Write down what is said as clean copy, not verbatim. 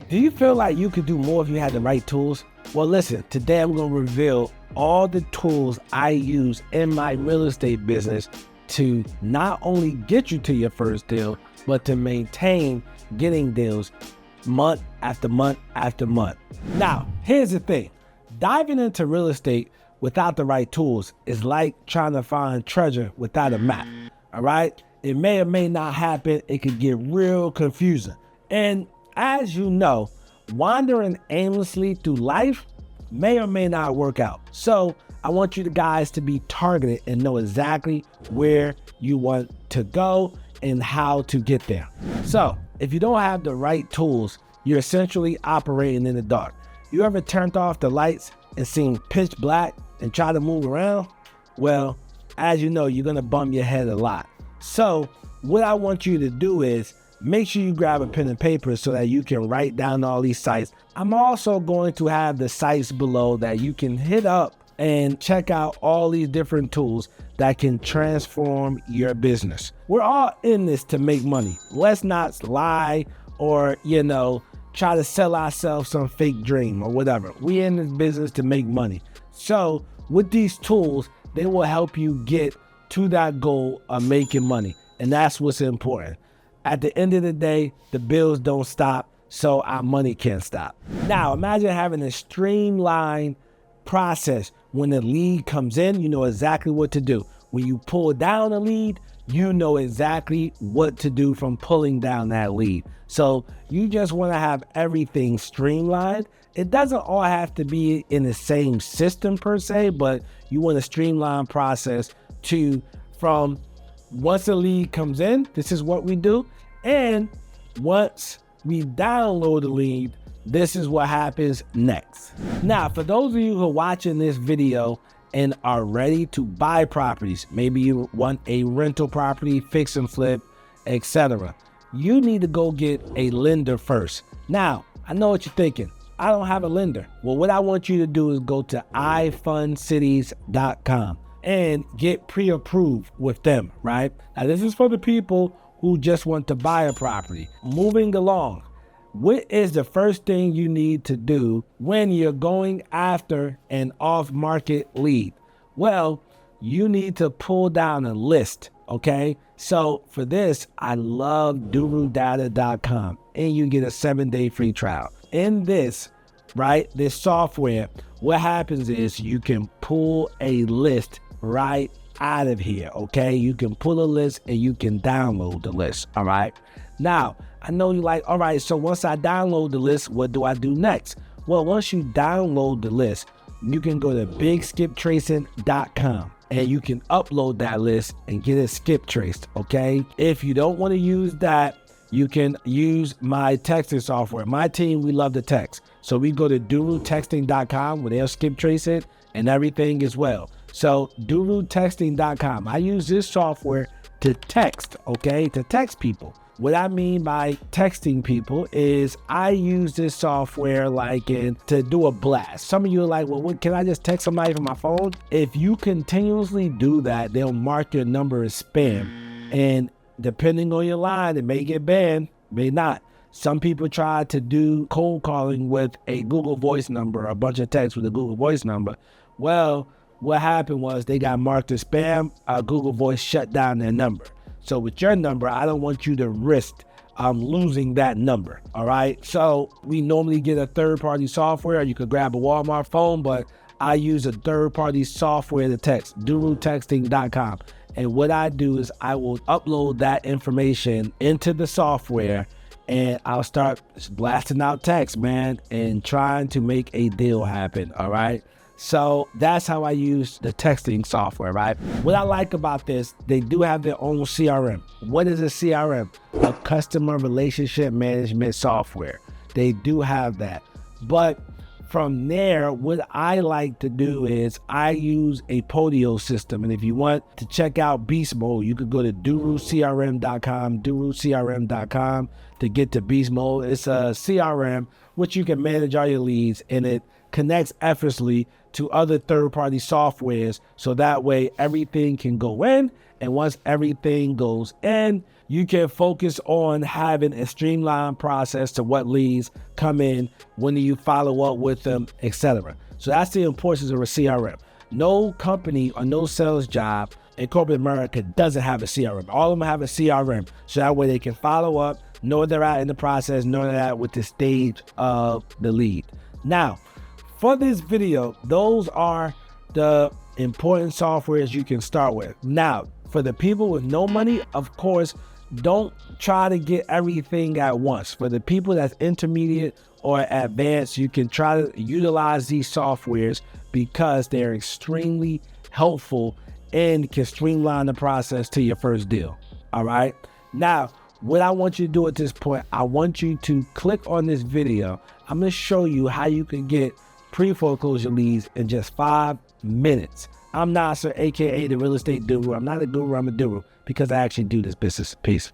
Do you feel like you could do more if you had the right tools? Well, listen, today I'm going to reveal all the tools I use in my real estate business to not only get you to your first deal, but to maintain getting deals month after month after month. Now, here's the thing. Diving into real estate without the right tools is like trying to find treasure without a map, all right? It may or may not happen. It could get real confusing. And as you know, wandering aimlessly through life may or may not work out. So I want you guys to be targeted and know exactly where you want to go and how to get there. So if you don't have the right tools, you're essentially operating in the dark. You ever turned off the lights and seen pitch black and try to move around? Well, as you know, you're gonna bump your head a lot. So what I want you to do is make sure you grab a pen and paper so that you can write down all these sites. I'm also going to have the sites below that you can hit up and check out all these different tools that can transform your business. We're all in this to make money. Let's not lie or, try to sell ourselves some fake dream or whatever. We're in this business to make money. So with these tools, they will help you get to that goal of making money. And that's what's important. At the end of the day, the bills don't stop, so our money can't stop. Now, imagine having a streamlined process. When the lead comes in, you know exactly what to do. When you pull down a lead, you know exactly what to do from pulling down that lead. So you just want to have everything streamlined. It doesn't all have to be in the same system per se, but you want a streamlined process from once a lead comes in, this is what we do. And once we download the lead, this is what happens next. Now, for those of you who are watching this video and are ready to buy properties, maybe you want a rental property, fix and flip, etc., you need to go get a lender first. Now, I know what you're thinking. I don't have a lender. Well, what I want you to do is go to ifundcities.com and get pre-approved with them, right? Now, this is for the people who just want to buy a property. Moving along, what is the first thing you need to do when you're going after an off-market lead? Well, you need to pull down a list, okay? So for this, I love durudata.com, and you get a 7-day free trial. In this, right, this software, what happens is you can pull a list right out of here, okay? You can pull a list and you can download the list, all right? Now, I know you're like, all right, so once I download the list, what do I do next? Well, once you download the list, you can go to bigskiptracing.com and you can upload that list and get it skip traced, okay? If you don't want to use that, you can use my texting software. My team, we love to text. So we go to durutexting.com where they'll skip trace it and everything as well. So durutexting.com. I use this software to text, okay? To text people. What I mean by texting people is I use this software to do a blast. Some of you are like, well, can I just text somebody from my phone? If you continuously do that, they'll mark your number as spam. And depending on your line, it may get banned, may not. Some people try to do cold calling with a Google Voice number, a bunch of texts with a Google Voice number. Well, what happened was they got marked as spam. Google Voice shut down their number. So with your number, I don't want you to risk losing that number, all right? So we normally get a third-party software. You could grab a Walmart phone, but I use a third-party software to text, durutexting.com. And what I do is I will upload that information into the software and I'll start blasting out text, man, and trying to make a deal happen, all right? So that's how I use the texting software, right? What I like about this, they do have their own CRM. What is a CRM? A customer relationship management software. They do have that. But from there, what I like to do is I use a Podio system. And if you want to check out Beast Mode, you could go to duruscrm.com to get to Beast Mode. It's a CRM, which you can manage all your leads, and it connects effortlessly to other third-party softwares. So that way everything can go in. And once everything goes in, You can focus on having a streamlined process to what leads come in, when do you follow up with them, etc. So that's the importance of a CRM. No company or no sales job in corporate America doesn't have a CRM. All of them have a CRM, so that way they can follow up, know where they're at in the process, know where they're at with the stage of the lead. Now, for this video, those are the important softwares you can start with. Now, for the people with no money, of course, don't try to get everything at once. For the people that's intermediate or advanced, you can try to utilize these softwares because they're extremely helpful and can streamline the process to your first deal. All right. Now, what I want you to do at this point, I want you to click on this video. I'm going to show you how you can get pre-foreclosure leads in just 5 minutes. I'm Nasser, aka the real estate guru. I'm not a guru, I'm a doer, because I actually do this business. Peace.